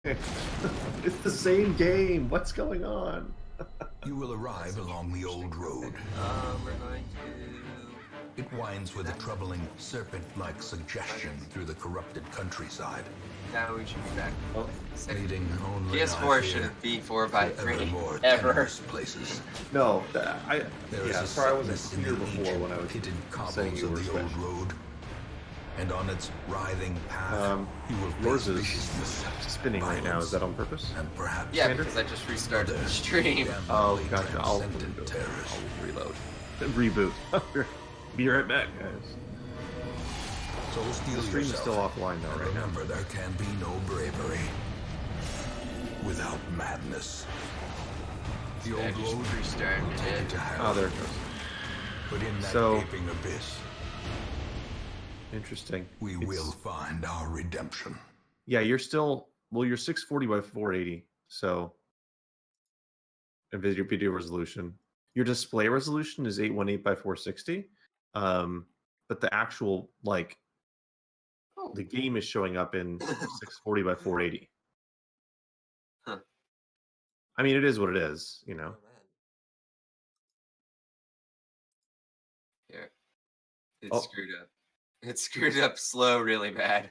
It's the same game. What's going on? You will arrive along the old road. We're going to... It winds with a troubling serpent-like suggestion through the corrupted countryside. Now we should be back. Oh, Leading only PS4 shouldn't be 4x3 more ever. tenuous places. no, There is yeah, a sorry, I wasn't sadness in here the before ancient when I was pitted saying cobbles you of were the old Spanish. road. And on its writhing path, you will Yours face is viciousness, spinning right now. Is that on purpose? and perhaps Yeah, Standard? because I just restarted the stream. Oh, gotcha. I'll transcendent terrors. reload. Reboot. Be right back, guys. So steel The stream is yourself, still offline though, and right? remember, there can be no bravery without madness. The I old just road restarted will take you it. to hell. Oh, there it goes. But in that So- gaping abyss, Interesting. we It's- will find our redemption. Yeah, you're still you're 640 by 480. So, and video resolution. Your display resolution is 818 by 460. But the actual Oh. the game is showing up in 640 by 480. Huh. I mean, it is what it is, you know. Here. It's Oh. screwed up. It's screwed up slow really bad.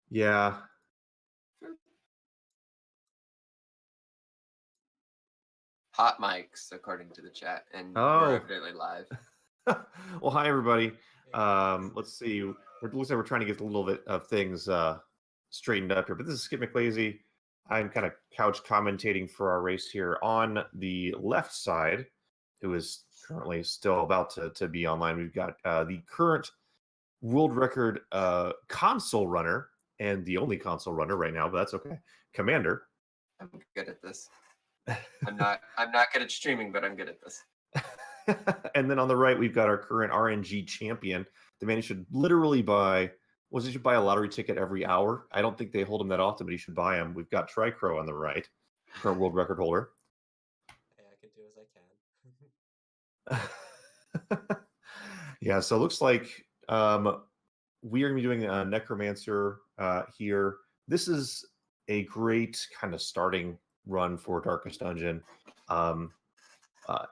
Yeah. Hot mics, according to the chat, and Oh. we're evidently live. Well, hi everybody. Let's see. It looks like we're trying to get a little bit of things straightened up here. But this is Skip McLazy. I'm kind of couch commentating for our race here. On the left side, who is currently still about to be online, we've got the current world record console runner, and the only console runner right now, but that's okay. Commander. I'm good at this. I'm not good at streaming, but I'm good at this. And then on the right, we've got our current RNG champion. The man who should literally buy, he should buy a lottery ticket every hour. I don't think they hold him that often, but he should buy them. We've got Tricrow on the right, current world record holder. Hey, I could do as I can. Yeah, so it looks like we are going to be doing a Necromancer here. This is a great kind of starting run for Darkest Dungeon.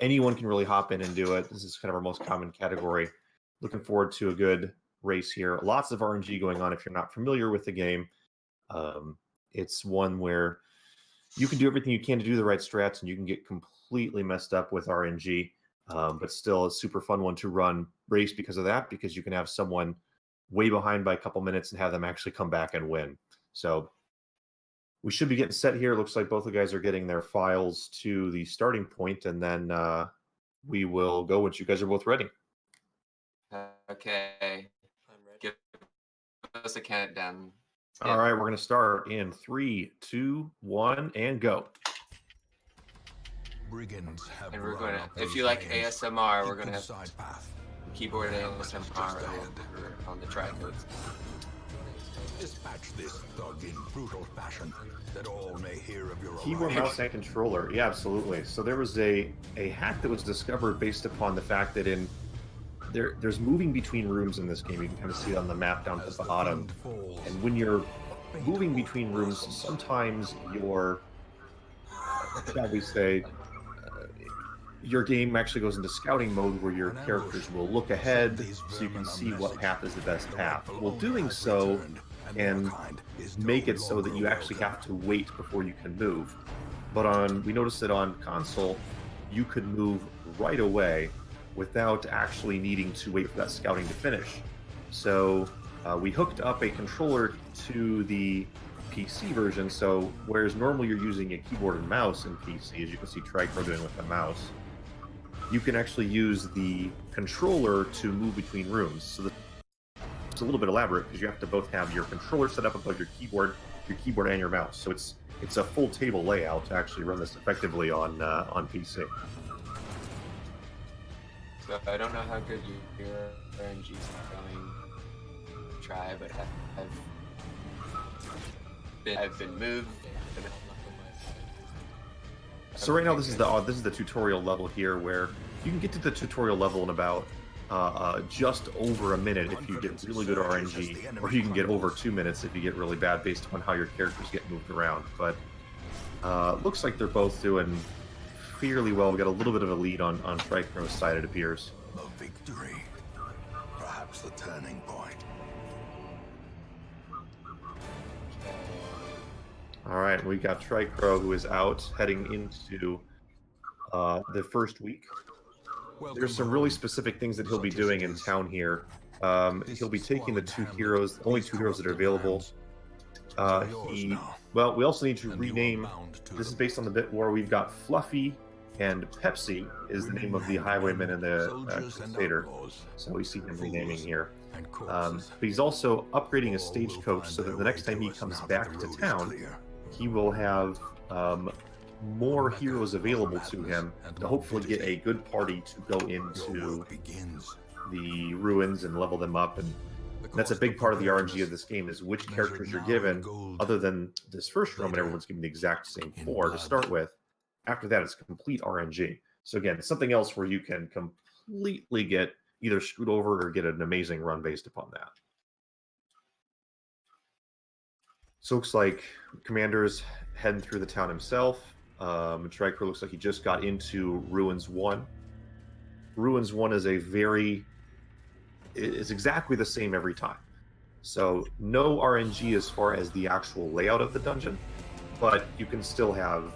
Anyone can really hop in and do it. This is kind of our most common category. Looking forward to a good race here. Lots of RNG going on if you're not familiar with the game. It's one where you can do everything you can to do the right strats, and you can get completely messed up with RNG, but still a super fun one to run race because of that, because you can have someone way behind by a couple minutes and have them actually come back and win. So we should be getting set here. It looks like both the guys are getting their files to the starting point, and then we will go once you guys are both ready. Okay. I'm ready. Give us a countdown. All right, we're going to start in 3, 2, 1, and go. Brigands have And we're run going up to, if those you like lanes. ASMR, we're Keep going to the have side path. keyboard and Just ASMR ahead. on the tricodes. Dispatch this thug in brutal fashion, that all may hear of your Keyboard, arrival. mouse, and controller. Yeah, absolutely. So there was a hack that was discovered based upon the fact that there's moving between rooms in this game. You can kind of see it on the map down at the bottom. And when you're moving between rooms, sometimes your, shall we say, your game actually goes into scouting mode where your characters will look ahead so you can see what path is the best path. Well, doing so and make it so that you actually have to wait before you can move. But we noticed that on console, you could move right away without actually needing to wait for that scouting to finish. So we hooked up a controller to the PC version. So whereas normally you're using a keyboard and mouse in PC, as you can see Tricrow doing with the mouse, you can actually use the controller to move between rooms. So it's a little bit elaborate because you have to both have your controller set up above your keyboard and your mouse. So it's a full table layout to actually run this effectively on PC. So I don't know how good your RNG's going. Try, but I've been moved. So right now this is the tutorial level here, where you can get to the tutorial level in about just over a minute if you get really good RNG, or you can get over 2 minutes if you get really bad based upon how your characters get moved around. But looks like they're both doing fairly well. We got a little bit of a lead on Tricrow's side, it appears. A victory. Perhaps the turning point. All right, we got Tricrow, who is out heading into the first week. There's some really specific things that he'll be doing in town here. He'll be taking the only two heroes that are available. Well, we also need to rename. This is based on the bit where we've got Fluffy and Pepsi is the name of the highwayman and the Crusader. So we see him renaming here. But he's also upgrading his stagecoach so that the next time he comes back to town, he will have more heroes available to him to hopefully get a good party to go into the ruins and level them up. And that's a big part of the RNG of this game, is which characters you're given. Other than this first room, and everyone's given the exact same 4 to start with. After that, it's complete RNG. So again, something else where you can completely get either screwed over or get an amazing run based upon that. So it looks like Commander's heading through the town himself. Tricrow looks like he just got into Ruins 1. Ruins 1 is it's exactly the same every time. So no RNG as far as the actual layout of the dungeon, but you can still have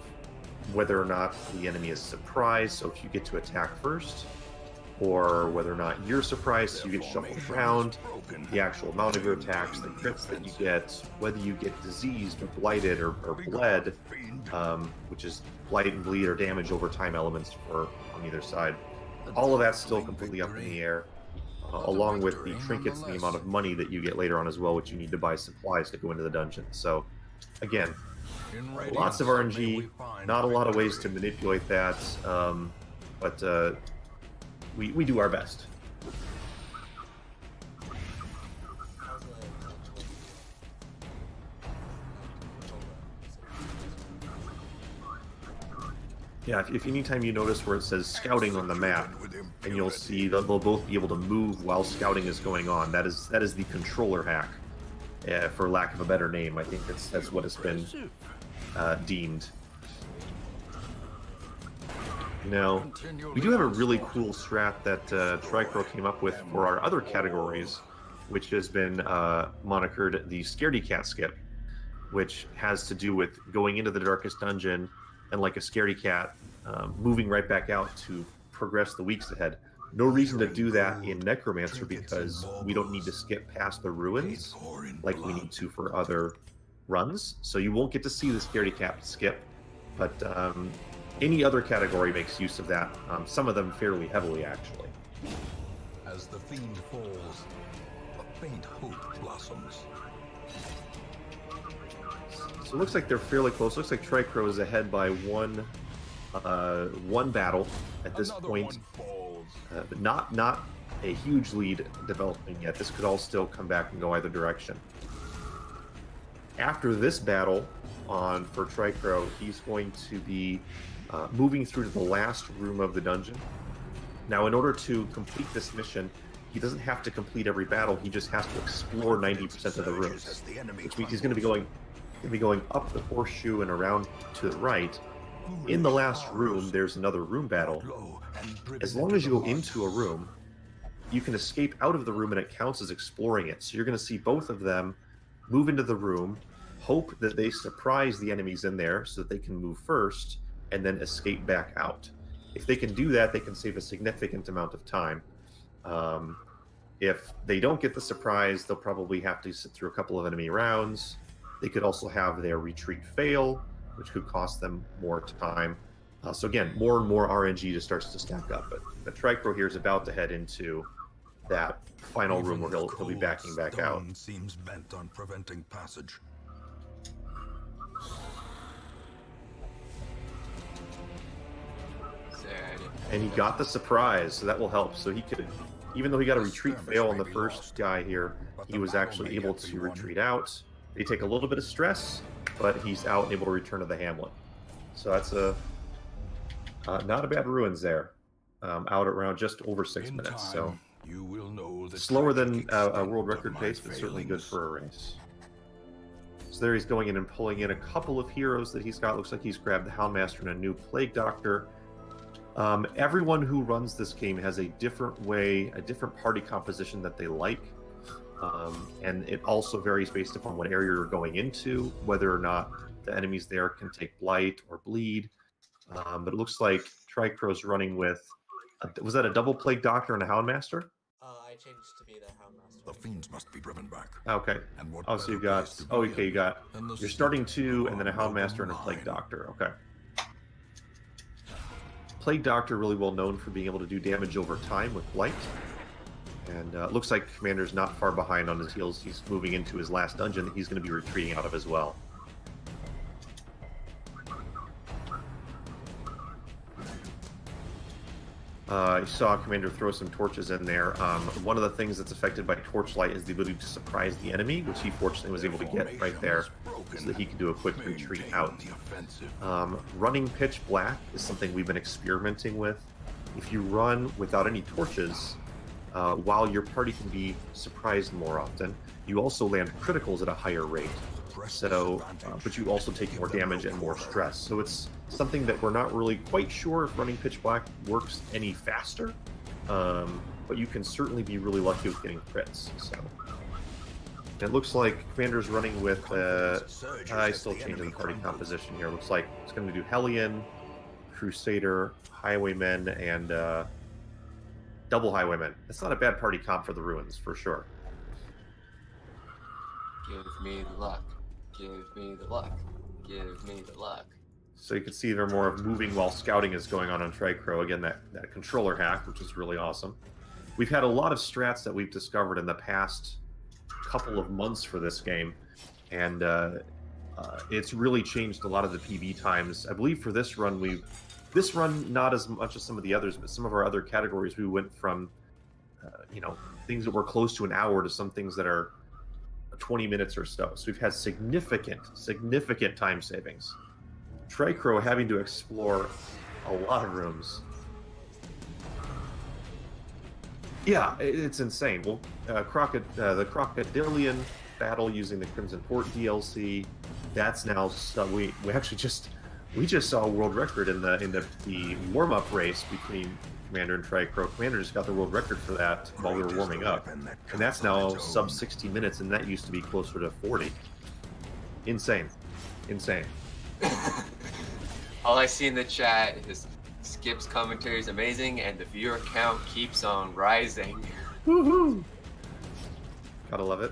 whether or not the enemy is surprised, so if you get to attack first, or whether or not you're surprised, so you get shuffled around, the actual amount of your attacks, the crits that you get, whether you get diseased or blighted or bled, which is blight and bleed or damage over time elements on either side. All of that's still completely up in the air, along with the trinkets and the amount of money that you get later on as well, which you need to buy supplies to go into the dungeon. So, again, lots of RNG, not a lot of ways to manipulate that, but we do our best. Yeah, if anytime you notice where it says scouting on the map, and you'll see that they'll both be able to move while scouting is going on. That is the controller hack, for lack of a better name. I think that's what it's been deemed. Now, we do have a really cool strat that Tricrow came up with for our other categories, which has been monikered the Scaredy Cat skip, which has to do with going into the darkest dungeon and, like a scaredy cat, moving right back out to progress the weeks ahead. No reason to do that in Necromancer because we don't need to skip past the ruins like we need to for other runs. So you won't get to see the scaredy cat skip, but any other category makes use of that. Some of them fairly heavily, actually. As the fiend falls, a faint hope blossoms. So it looks like they're fairly close. Looks like Tricrow is ahead by one battle at this point. But not a huge lead developing yet. This could all still come back and go either direction. After this battle for Tricrow, he's going to be moving through to the last room of the dungeon. Now, in order to complete this mission, he doesn't have to complete every battle. He just has to explore 90% of the rooms, which means he's going to be going up the horseshoe and around to the right. In the last room, there's another room battle. As long as you go into a room, you can escape out of the room and it counts as exploring it. So you're going to see both of them move into the room, hope that they surprise the enemies in there so that they can move first, and then escape back out. If they can do that, they can save a significant amount of time. If they don't get the surprise, they'll probably have to sit through a couple of enemy rounds. They could also have their retreat fail, which could cost them more time. So again, more and more RNG just starts to stack up. But Tricrow here is about to head into that final room where he'll be backing back out. Seems bent on preventing passage. And he got the surprise, so that will help. So he could, even though he got a retreat fail on the first guy here, he was actually able to retreat out. They take a little bit of stress, but he's out and able to return to the hamlet. So that's not a bad ruins there. Out at around just over 6 minutes. So You will know the Slower than tragic a extent world of record my pace, but certainly good failings. for a race. So there he's going in and pulling in a couple of heroes that he's got. Looks like he's grabbed the Houndmaster and a new Plague Doctor. Everyone who runs this game has a different way, a different party composition that they like. And it also varies based upon what area you're going into, whether or not the enemies there can take blight or bleed. But it looks like Tricrow's running with, was that a double Plague Doctor and a Houndmaster? I changed to be the Houndmaster. The fiends must be driven back. Okay. And what Oh, so you better got, place to oh, be okay, you in got, than the you're starting seat two, of and then a our Houndmaster and a noble Plague line. Doctor. Okay. Plague Doctor really well known for being able to do damage over time with blight. And it looks like Commander's not far behind on his heels. He's moving into his last dungeon that he's going to be retreating out of as well. You saw Commander throw some torches in there. One of the things that's affected by Torchlight is the ability to surprise the enemy, which he fortunately was able to get right there, so that he could do a quick retreat out. Running Pitch Black is something we've been experimenting with. If you run without any torches, while your party can be surprised more often, you also land criticals at a higher rate. So, but you also take more damage and more stress. So it's something that we're not really quite sure if running Pitch Black works any faster, but you can certainly be really lucky with getting crits. So it looks like Commander's running with, I still changing the party composition here. Looks like it's going to do Hellion, Crusader, Highwaymen, and double Highwaymen. That's not a bad party comp for the Ruins, for sure. Give me the luck. Give me the luck. Give me the luck. So you can see they're more of moving while scouting is going on Tricrow. Again, that controller hack, which is really awesome. We've had a lot of strats that we've discovered in the past couple of months for this game, and it's really changed a lot of the PB times. I believe for this run, not as much as some of the others, but some of our other categories, we went from things that were close to an hour to some things that are 20 minutes or so. So we've had significant time savings. Tricrow having to explore a lot of rooms. Yeah, it's insane. Well, the Crocodilian battle using the Crimson Port DLC, that's now we just saw a world record in the warm-up race between Commander and Tricrow. Commander just got the world record for that while we were warming up, and that's now sub 60 minutes, and that used to be closer to 40. Insane. All I see in the chat is Skip's commentary is amazing, and the viewer count keeps on rising. Woohoo! Gotta love it.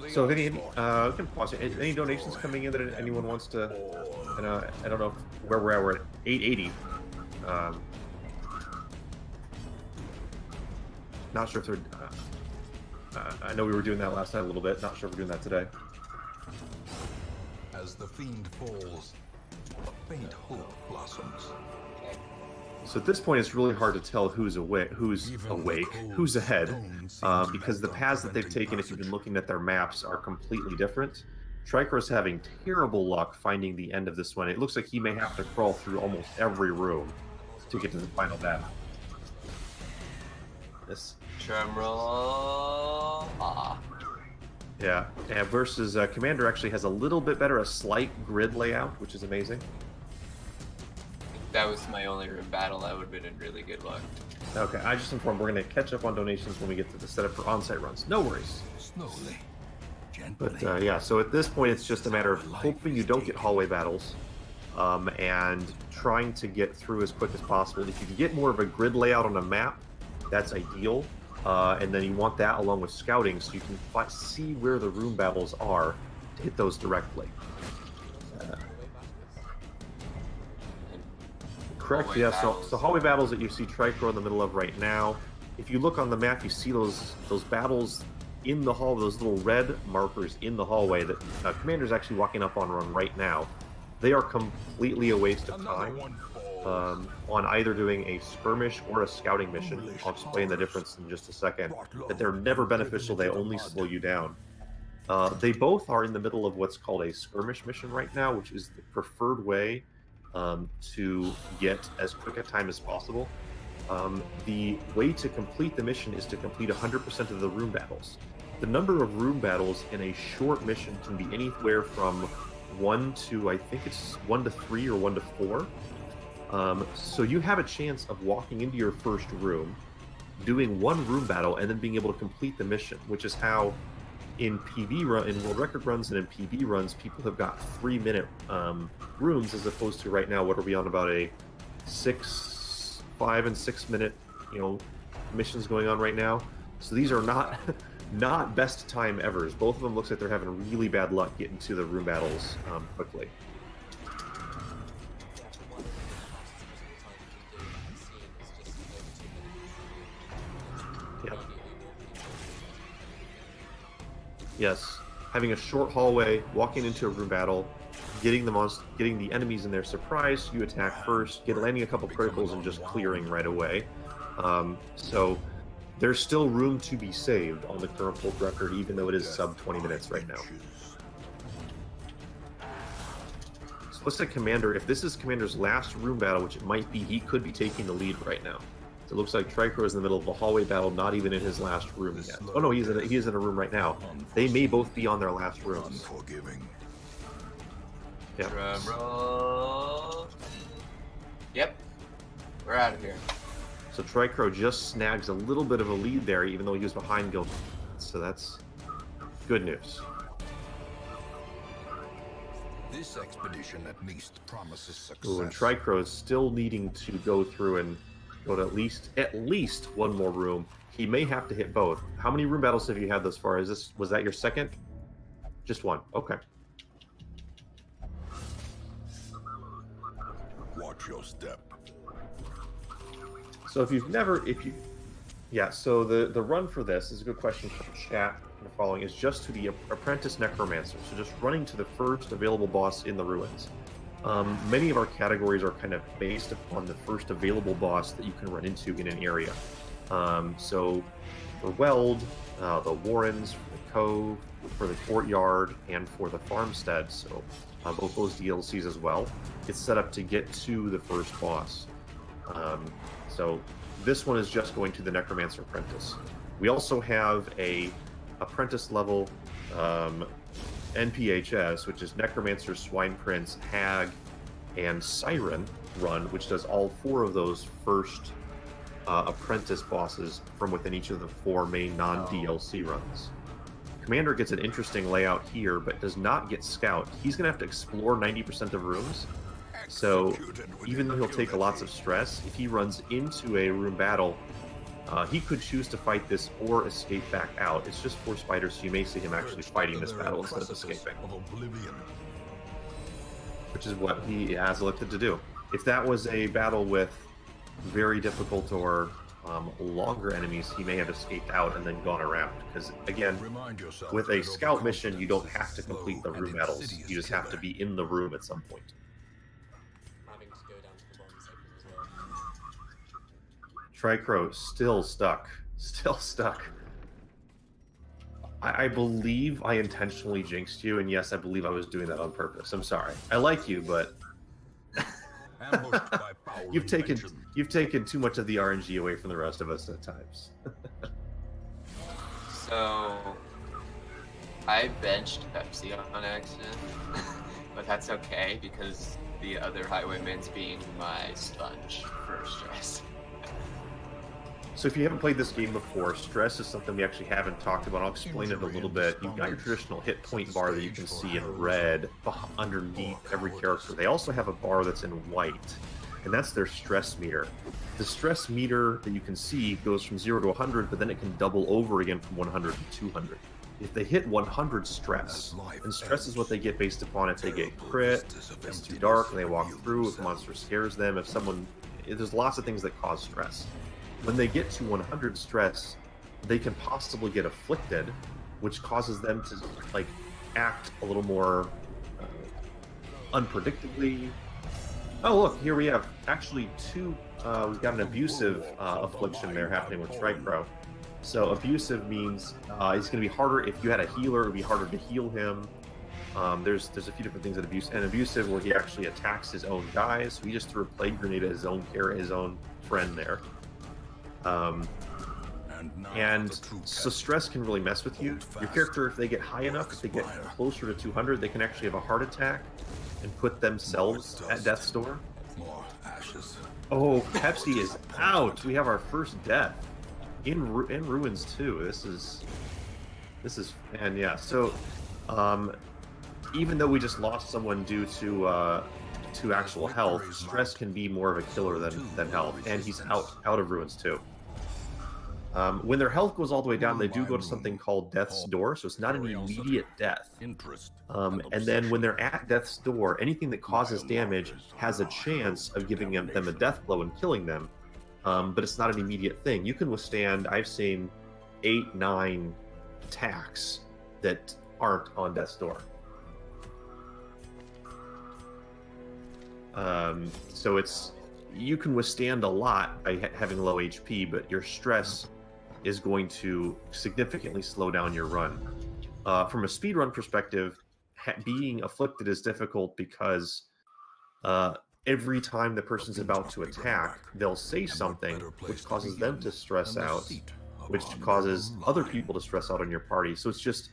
So if any, we can pause it. Any donations coming in that anyone wants to? I don't know where we're at. We're at 880. Not sure if they're. I know we were doing that last night a little bit. Not sure if we're doing that today. As the fiend falls, a faint hope blossoms. So at this point, it's really hard to tell who's awake, who's ahead, because the paths that they've taken, if you've been looking at their maps, are completely different. Tricrow's having terrible luck finding the end of this one. It looks like he may have to crawl through almost every room to get to the final battle. This. Drumroll. Yeah, and versus Commander actually has a little bit better, a slight grid layout, which is amazing. If that was my only room battle, that would have been in really good luck. Okay, I just informed we're going to catch up on donations when we get to the setup for on-site runs. No worries. Slowly, gently. But yeah, so at this point, it's just a matter of hoping you don't get hallway battles, and trying to get through as quick as possible. If you can get more of a grid layout on a map, that's ideal. And then you want that along with scouting, so you can see where the room battles are to hit those directly. Correct. Yeah. So hallway battles that you see Tricrow in the middle of right now. If you look on the map, you see those battles in the hall, those little red markers in the hallway that Commander's actually walking up on right now. They are completely a waste of time. On either doing a skirmish or a scouting mission. I'll explain the difference in just a second. That they're never beneficial, they only slow you down. They both are in the middle of what's called a skirmish mission right now, which is the preferred way to get as quick a time as possible. The way to complete the mission is to complete 100% of the room battles. The number of room battles in a short mission can be anywhere from 1 to, I think it's 1 to 3 or 1 to 4. So you have a chance of walking into your first room, doing one room battle, and then being able to complete the mission, which is how in world record runs and in PB runs, people have got 3-minute rooms as opposed to right now what are we on about a 5 and 6 minute missions going on right now. So these are not best time evers. Both of them looks like they're having really bad luck getting to the room battles quickly. Yep. Yes, having a short hallway, walking into a room battle, getting the enemies in their surprise. You attack first, landing a couple criticals, and just clearing right away. So there's still room to be saved on the current world record, even though it is sub 20 minutes right now. So let's say Commander. If this is Commander's last room battle, which it might be, he could be taking the lead right now. So it looks like Tricrow is in the middle of a hallway battle, not even in his last room yet. Oh no, he is in a room right now. They may both be on their last rooms. Yep. Drum roll. Yep. We're out of here. So Tricrow just snags a little bit of a lead there, even though he was behind Guild. So that's good news. This expedition at least promises success. Ooh, and Tricrow is still needing to go through and go to at least one more room. He may have to hit both. How many room battles have you had thus far? Was that your second? Just one. Okay. Watch your step. So so the run for this is a good question from chat. The following is just to the apprentice necromancer, so just running to the first available boss in the ruins. Many of our categories are kind of based upon the first available boss that you can run into in an area. So for Weld, the Warrens, for the Cove, for the Courtyard, and for the Farmstead, so both those DLCs as well, it's set up to get to the first boss. So this one is just going to the Necromancer Apprentice. We also have a apprentice level NPHS, which is Necromancer, Swine Prince, Hag, and Siren run, which does all 4 of those first apprentice bosses from within each of the 4 main non-DLC runs. Commander gets an interesting layout here, but does not get Scout. He's going to have to explore 90% of rooms. So even though he'll take lots of stress, if he runs into a room battle, he could choose to fight this or escape back out. It's just 4 spiders, so you may see him actually fighting this battle instead of escaping. Which is what he has elected to do. If that was a battle with very difficult or longer enemies, he may have escaped out and then gone around. Because again, with a scout mission, you don't have to complete the room battles. You just have to be in the room at some point. Having to go down to the bottom section as well. Tricrow still stuck. Still stuck. I believe I intentionally jinxed you, and yes, I believe I was doing that on purpose. I'm sorry. I like you, but you've taken too much of the RNG away from the rest of us at times. So I benched Pepsi on accident, but that's okay because the other highwayman's being my sponge for stress. So if you haven't played this game before, stress is something we actually haven't talked about. I'll explain it a little bit. You've got your traditional hit point bar that you can see in red underneath every character. They also have a bar that's in white, and that's their stress meter. The stress meter that you can see goes from 0 to 100, but then it can double over again from 100 to 200. If they hit 100 stress, and stress is what they get based upon if they get crit, if it's too dark and they walk through, if a monster scares them, there's lots of things that cause stress. When they get to 100 stress, they can possibly get afflicted, which causes them to act a little more unpredictably. Oh look, here we have actually 2. We've got an abusive affliction there happening with Tricrow. So abusive means it's going to be harder. If you had a healer, it would be harder to heal him. There's a few different things that abusive where he actually attacks his own guys. So he just threw a plague grenade at his own friend there. And so stress can really mess with you. Your character, if they get high enough, if they get closer to 200, they can actually have a heart attack and put themselves at death's door. More ashes. Oh, Pepsi is out. We have our first death in ruins too. This is, and yeah. So, even though we just lost someone due to actual health, stress can be more of a killer than health, and he's out of ruins too. When their health goes all the way down, they do go to something called Death's Door, so it's not an immediate death. And then when they're at Death's Door, anything that causes damage has a chance of giving them a death blow and killing them, but it's not an immediate thing. You can withstand, I've seen 8, 9 attacks that aren't on Death's Door. So you can withstand a lot by having low HP, but your stress is going to significantly slow down your run. From a speedrun perspective, being afflicted is difficult because every time the person's about to attack, they'll say something which causes them to stress out, which causes other people to stress out on your party. So it's just,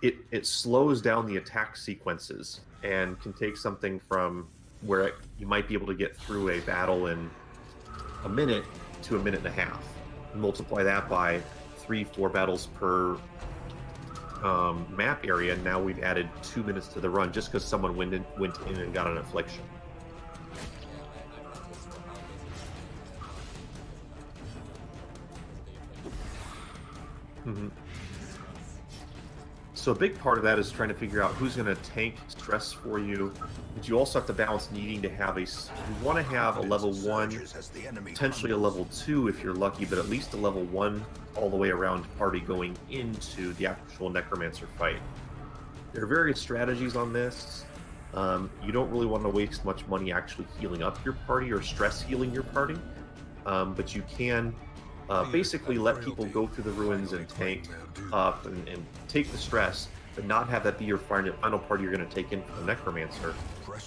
it slows down the attack sequences and can take something from where you might be able to get through a battle in a minute to a minute and a half. Multiply that by 3-4 battles per map area, and now we've added 2 minutes to the run just because someone went in and got an affliction. Mm-hmm. So a big part of that is trying to figure out who's going to tank stress for you, but you also have to balance needing to have you want to have a level 1, potentially a level 2 if you're lucky, but at least a level 1 all the way around party going into the actual Necromancer fight. There are various strategies on this. You don't really want to waste much money actually healing up your party or stress healing your party, but you can basically let people go through the ruins and tank up and take the stress, but not have that be your final party you're going to take in for the Necromancer.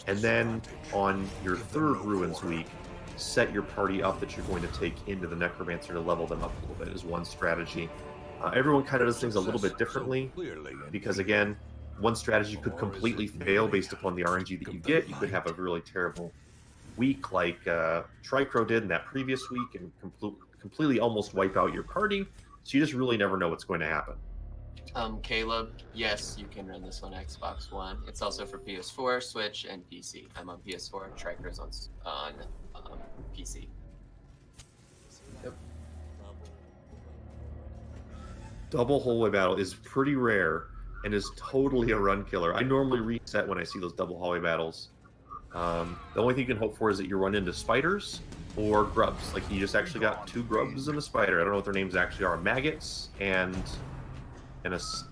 And then on your 3rd ruins week, set your party up that you're going to take into the Necromancer to level them up a little bit is one strategy. Everyone kind of does things a little bit differently because, again, one strategy could completely fail based upon the RNG that you get. You could have a really terrible week like Tricrow did in that previous week and completely almost wipe out your party, so you just really never know what's going to happen. Caleb, yes, you can run this on Xbox One. It's also for PS4, Switch, and PC. I'm on PS4. Tricrow's on PC. Yep. Double hallway battle is pretty rare and is totally a run killer. I normally reset when I see those double hallway battles. The only thing you can hope for is that you run into spiders or grubs. Like, you just actually got 2 grubs and a spider. I don't know what their names actually are. Maggots and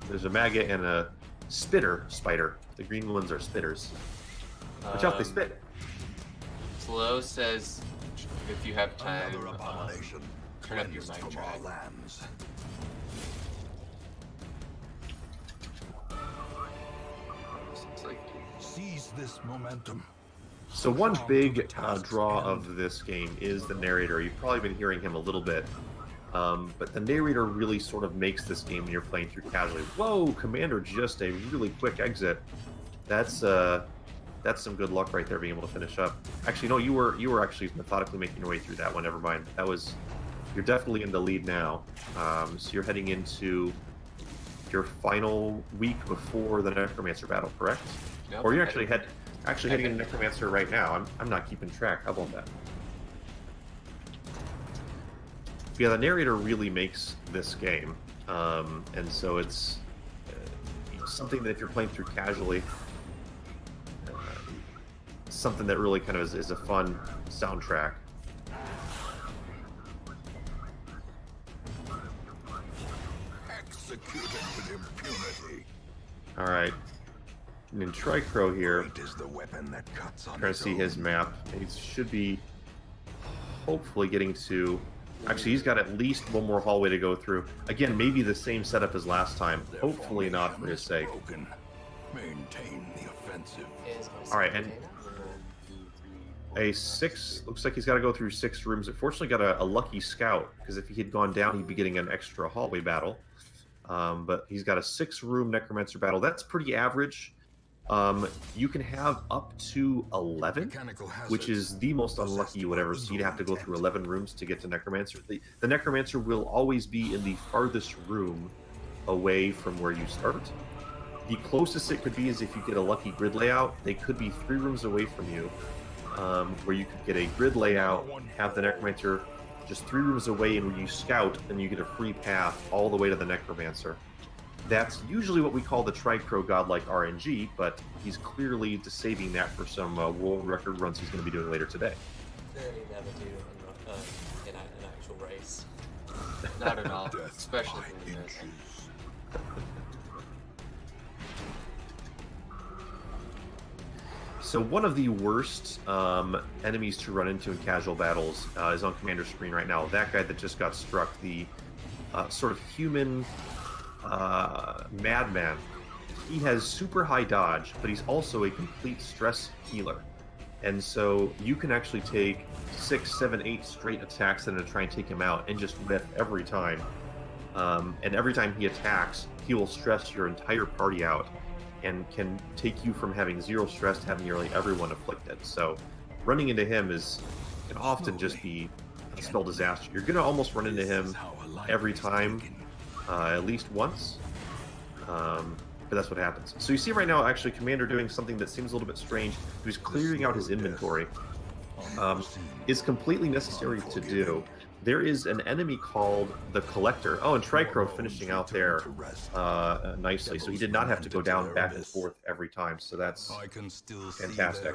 there's a maggot and a spitter spider. The green ones are spitters. Watch out, they spit. Slow says if you have time, turn up your mic from track. our lands. Seize this momentum. So one big draw of this game is the narrator. You've probably been hearing him a little bit. But the narrator really sort of makes this game when you're playing through casually. Whoa, Commander, just a really quick exit. That's some good luck right there, being able to finish up. Actually, no, you were actually methodically making your way through that one. Never mind. You're definitely in the lead now. So you're heading into your final week before the Necromancer battle, correct? Nope, Or you're actually heading into Necromancer right now. I'm not keeping track. How about that? Yeah, the narrator really makes this game, and so it's something that if you're playing through casually, something that really kind of is a fun soundtrack. Executed with impunity. All right, and in Tricrow here, Great is the weapon that cuts on trying to its see his own. map. He should be hopefully getting to. Actually, he's got at least one more hallway to go through. Again, maybe the same setup as last time. Their Hopefully not, for his sake. broken. Maintain the offensive. Is my All right, and- second. 1, 2, 3, a 6. Looks like he's got to go through 6 rooms. Unfortunately, got a lucky scout, because if he had gone down, he'd be getting an extra hallway battle. But he's got a 6-room Necromancer battle. That's pretty average. You can have up to 11, which is the most unlucky whatever. So you'd have to go through 11 rooms to get to Necromancer. The Necromancer will always be in the farthest room away from where you start. The closest it could be is if you get a lucky grid layout. They could be 3 rooms away from you, where you could get a grid layout, have the Necromancer just 3 rooms away, and when you scout, then you get a free path all the way to the Necromancer. That's usually what we call the Tricrow godlike RNG, but he's clearly saving that for some world record runs he's going to be doing later today. Clearly never do in an actual race. Not at all, especially in this. So one of the worst enemies to run into in casual battles is on Commander's screen right now. That guy that just got struck, the sort of human madman. He has super high dodge, but he's also a complete stress healer. And so you can actually take 6, 7, 8 straight attacks in to try and take him out and just whiff every time. And every time he attacks, he will stress your entire party out and can take you from having 0 stress to having nearly everyone afflicted. So running into him can often just be a spell disaster. You're going to almost run into him every time, at least once. But that's what happens. So you see right now, actually, Commander doing something that seems a little bit strange. He's clearing out his inventory. Is completely necessary to do. There is an enemy called the Collector. Oh, and Tricrow finishing out there nicely. So he did not have to go down back and forth every time. So that's fantastic.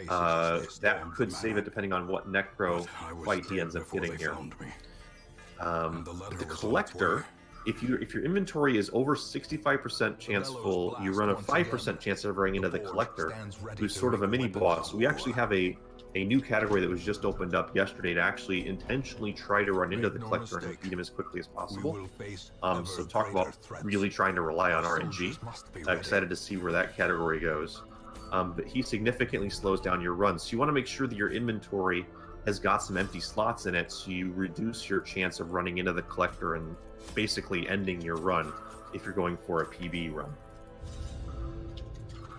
That could save it depending on what Necro fight he ends up getting here. The Collector, if your inventory is over 65% chance full, you run a 5% chance of running into the Collector, who's sort of a mini boss. We actually have a new category that was just opened up yesterday to actually intentionally try to run into the Collector and beat him as quickly as possible. So talk about really trying to rely on RNG. I'm excited to see where that category goes. But he significantly slows down your runs. So you want to make sure that your inventory has got some empty slots in it, so you reduce your chance of running into the Collector and basically ending your run if you're going for a PB run.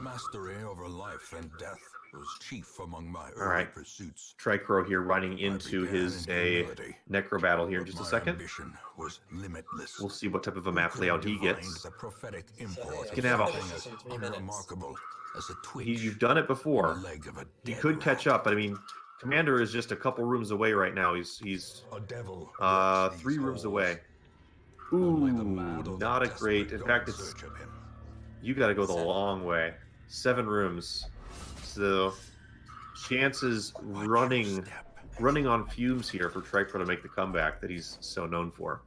Mastery over life and death was chief among my early pursuits. Tricrow here running into his Necro battle here in just a second. Was limitless. We'll see what type of a map layout he gets. The prophetic import He can have unremarkable as a twitch. You've done it before. He could catch up, but I mean, Commander is just a couple rooms away right now. He's 3 rooms away. Ooh, not a great. In fact, you got to go the long way. 7 rooms. So chances running on fumes here for Tricrow to make the comeback that he's so known for.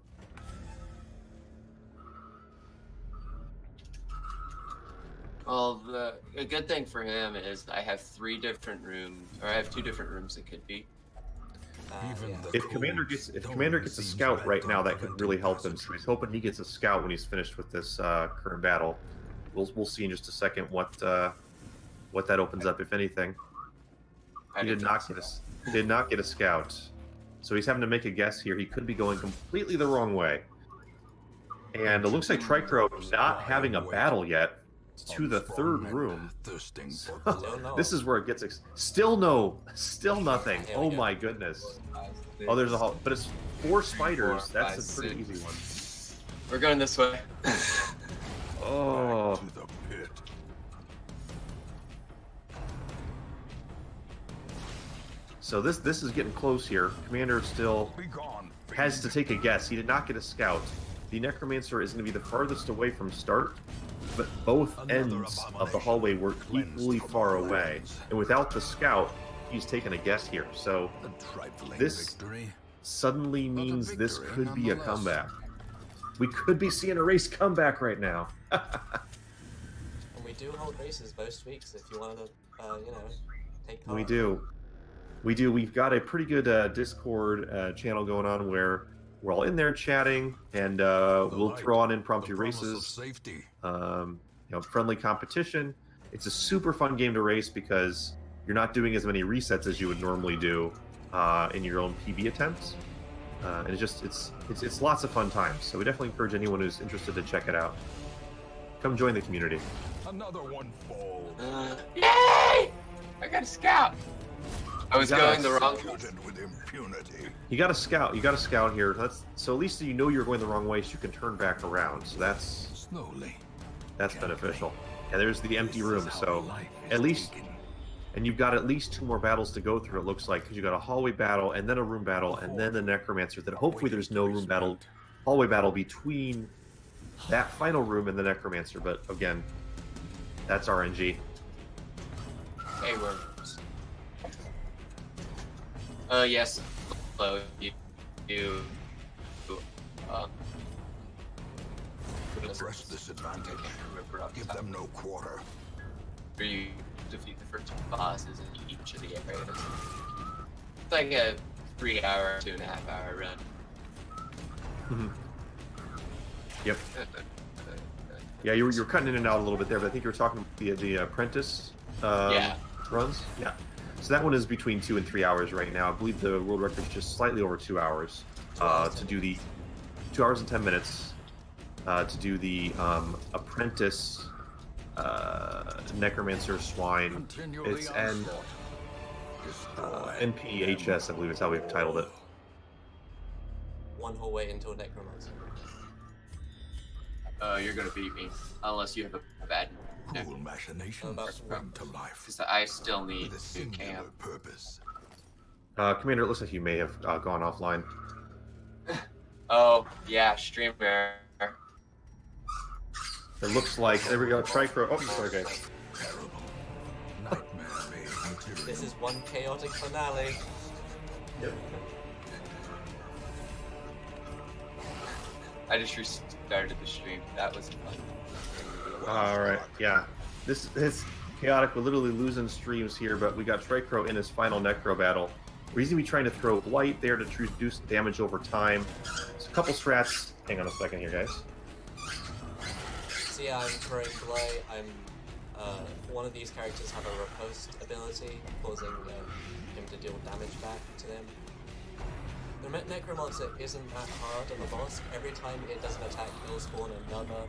Well, a good thing for him is I have 3 different rooms, or I have 2 different rooms it could be. If Commander gets a scout right now, that could really help him. So he's hoping he gets a scout when he's finished with this current battle. We'll see in just a second what that opens up, if anything. He did not get a scout, so he's having to make a guess here. He could be going completely the wrong way, and it looks like Tricrow not having a battle yet to the 3rd room. This is where it gets still nothing. Oh my goodness. Oh, there's a hole, but it's 4 spiders. That's a pretty easy one. We're going this way. Oh. So this is getting close here. Commander still has to take a guess. He did not get a scout. The Necromancer is going to be the farthest away from start, but both ends of the hallway were equally far away. And without the scout, he's taken a guess here. So this suddenly means this could be a comeback. We could be seeing a race comeback right now. And we do hold races most weeks if you want to, take part. We do. We've got a pretty good Discord channel going on where we're all in there chatting, and we'll throw on impromptu races. Friendly competition. It's a super fun game to race because you're not doing as many resets as you would normally do in your own PB attempts. And it's lots of fun times. So we definitely encourage anyone who's interested to check it out. Come join the community. Another one falls. Yay! I got a scout. I was going the wrong. With impunity. You got a scout. You got a scout here. So at least you know you're going the wrong way, so you can turn back around. So that's beneficial. And there's the empty room. So at least, and you've got at least 2 more battles to go through. It looks like, because you got a hallway battle and then a room battle and then the Necromancer. That hopefully there's no room battle, hallway battle between that final room and the Necromancer. But again, that's RNG. Hey, worms. Yes. Hello. Press this advantage. Give them no quarter. Where you defeat the first bosses in each of the areas. It's like a 3-hour, 2.5-hour run. Mm-hmm. Yep. Yeah, you're cutting in and out a little bit there, but I think you were talking about the apprentice runs. Yeah. So that one is between 2 and 3 hours right now. I believe the world record is just slightly over 2 hours to do the 2 hours and 10 minutes to do the apprentice Necromancer swine. It's NPHS, I believe is how we've titled it. One whole way into a Necromancer. You're gonna beat me unless you have a bad. Cruel machinations bring to life. Because I still need With a to singular camp. purpose. Commander, it looks like you may have gone offline. Oh yeah, stream error. It looks like, there we go, Tricrow. Oh, sorry guys. Terrible. Nightmare-made material. This is one chaotic finale. Yep. I just restarted the stream. That was fun. Alright, yeah. This is chaotic. We're literally losing streams here, but we got Tricrow in his final Necro battle. We're going to be trying to throw Blight there to reduce damage over time. There's a couple strats. Hang on a second here, guys. So yeah, I'm throwing Blight. One of these characters have a riposte ability, causing him to deal damage back to them. The Necromancer isn't that hard on the boss. Every time it does an attack, it'll spawn another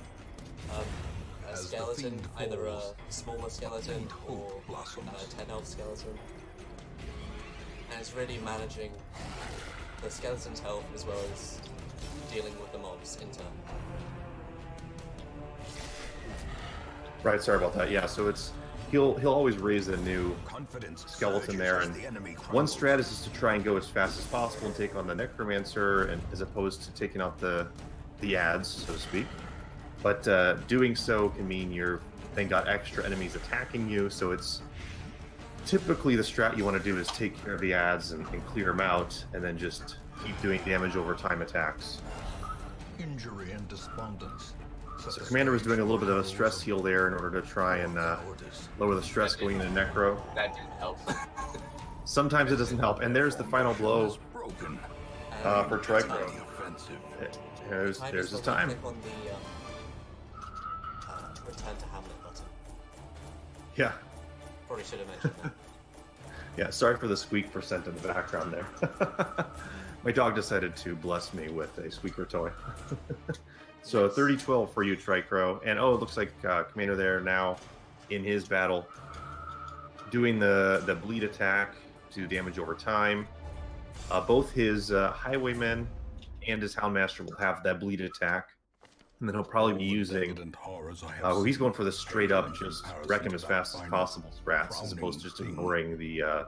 a skeleton, either a smaller skeleton or a 10 elf skeleton. And it's really managing the skeleton's health as well as dealing with the mobs in turn. Right, sorry about that. Yeah, so it's he'll always raise a new skeleton there, and one strat is just to try and go as fast as possible and take on the Necromancer, and as opposed to taking out the ads, so to speak. But doing so can mean you've then got extra enemies attacking you, so it's typically the strat you want to do is take care of the ads and clear them out, and then just keep doing damage over time attacks. Injury and despondence. So Commander was doing a little bit of a stress heal there in order to try and lower the stress going into Necro. That didn't help. Sometimes it doesn't help, and there's the final blow for Tricrow. There's his time. Click on the return to Hamlet button. Yeah. Probably should have mentioned that. Yeah, sorry for the squeak percent in the background there. My dog decided to bless me with a squeaker toy. So 30-12 for you, Tricrow. And oh, it looks like Commander there now in his battle, doing the bleed attack to damage over time. Both his Highwaymen and his Houndmaster will have that bleed attack. And then he'll probably be using, well, he's going for the straight up, just wreck him as fast as possible strats, as opposed to just ignoring the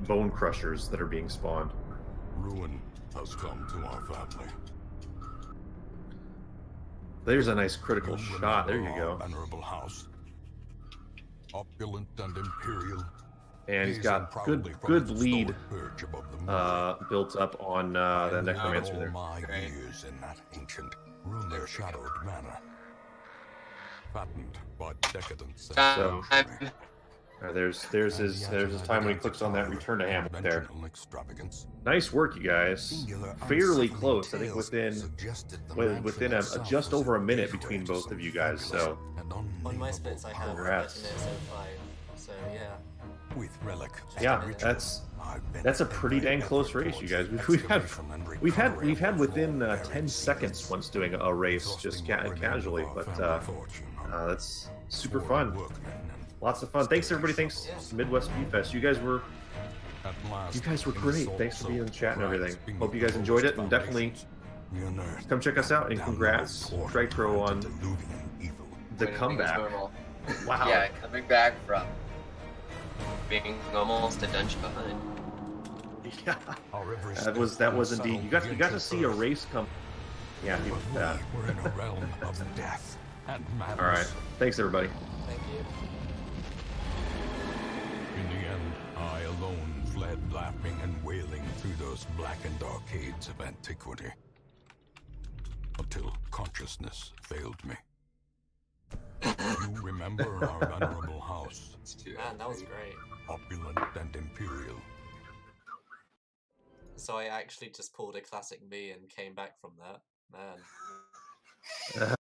bone crushers that are being spawned. Ruin has come to our family. There's a nice critical shot. There you go. Venerable house. Opulent and imperial. And he's got good lead built up on the Necromancer there. My years in that ancient, rumor-shadowed manor, fattened by decadence. So There's his time when he clicks on that return to Hamlet there. Nice work, you guys. Fairly close. I think within just over a minute between both of you guys. So On my splits, I have 30 minutes 05. So yeah. With relic. Yeah, that's a pretty dang close race, you guys. We've had within 10 seconds once doing a race just casually, but that's super fun. Lots of fun. Thanks everybody. Thanks Midwest Speedfest. You guys were great. Thanks for being in the chat and everything. Hope you guys enjoyed it, and definitely come check us out. And congrats, Tricrow, on the comeback. Wow. Yeah, coming back from being almost a dungeon behind. Yeah, that was indeed. You got to see a race come. Yeah, he was that. We're in a realm of death and madness. All right. Thanks everybody. Thank you. In the end, I alone fled laughing and wailing through those blackened arcades of antiquity. Until consciousness failed me. You remember our venerable house? Man, that was great. Opulent and imperial. So I actually just pulled a classic me and came back from that. Man.